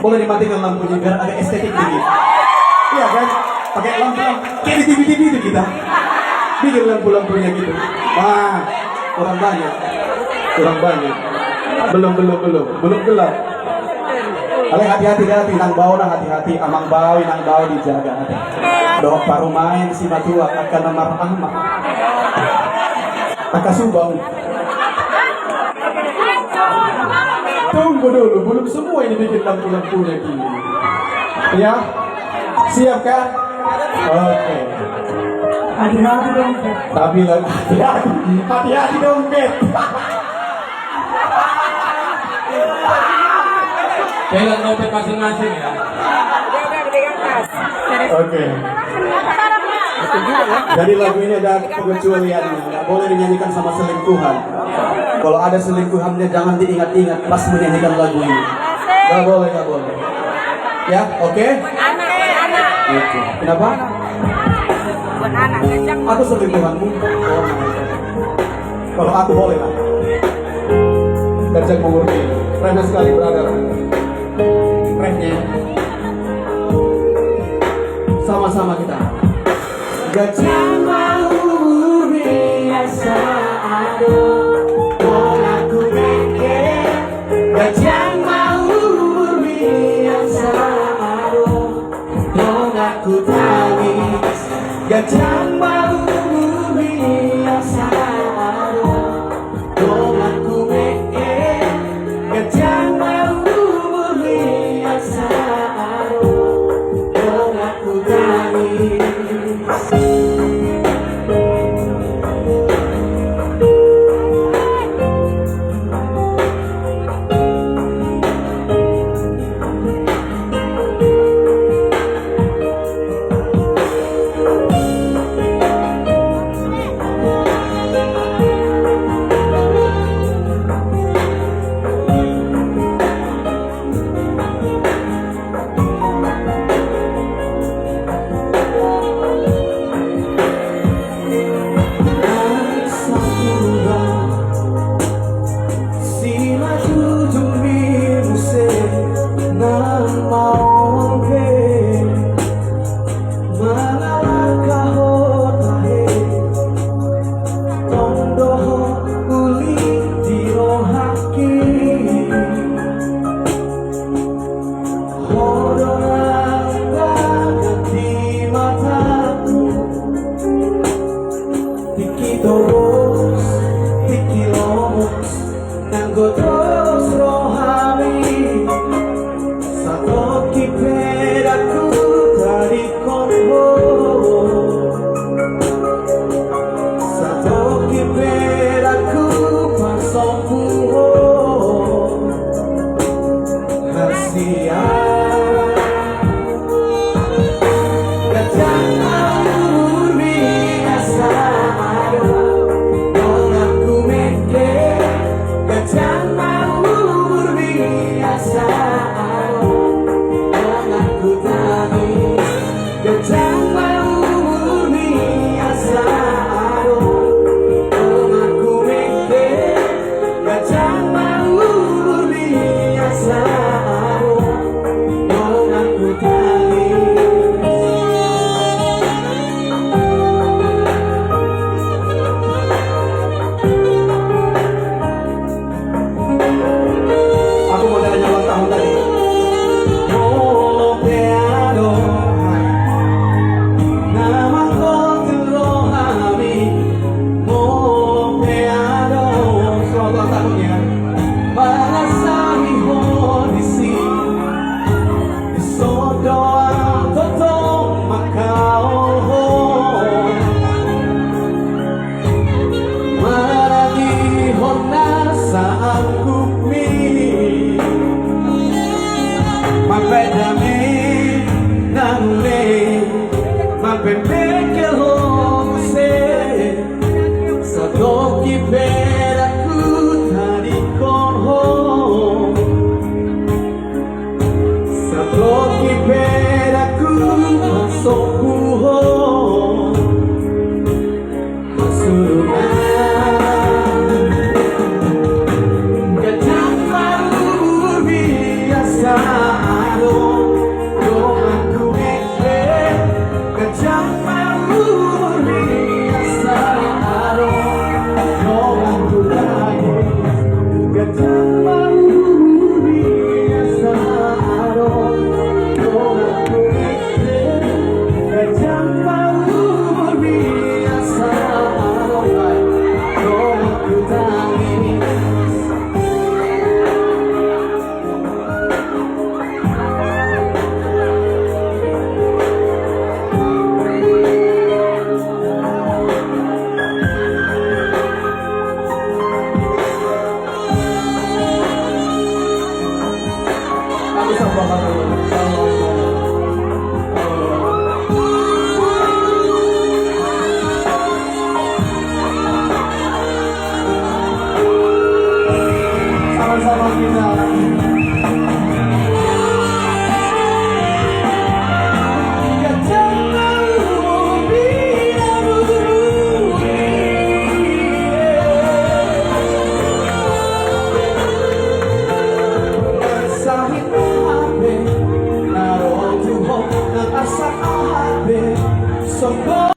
Boleh dimatikan lampunya biar agak estetik dikit. Iya kan? Pakai lampu kayak di TV-TV itu kita. Bikin lampu-lampunya gitu. Wah, kurang banyak. Kurang banyak. Belum gelap. Ale hati-hati nang bau nang hati-hati amang bau dijaga. Doa paru main si matua akan namar ahmad. Takasubang. Tunggu dulu, belum semua ini bikin lampu-lampunya gini. Ya, siap kan? Oke. Hati-hati dong. Tapi lagi hati-hati dong, Bet. Pegang dompet masing-masing ya. Oke. Jadi lagu ini ada pengecualiannya, nggak boleh dinyanyikan sama selingkuhan. Kalau ada selingkuhannya jangan diingat-ingat pas menyanyikan lagu ini. Nggak boleh. Ya, oke? Oke. Kenapa? Aku selingkuhanmu. Oh, kalau aku boleh lah. Kerja murni. Keren sekali brother. Kerennya. Sama-sama kita. Gajah mau biasa aduh mau aku mikir. Gajah mau biasa aduh mau aku tangis. Gajah mau biasa aduh mau aku mikir. Gajah mau biasa aduh mau aku tangis. Aku mau tanya ulang tahun tadi. Aku sama bapak dulu. Sama-sama kita. Sa hinabi, naroon tuhok ng asa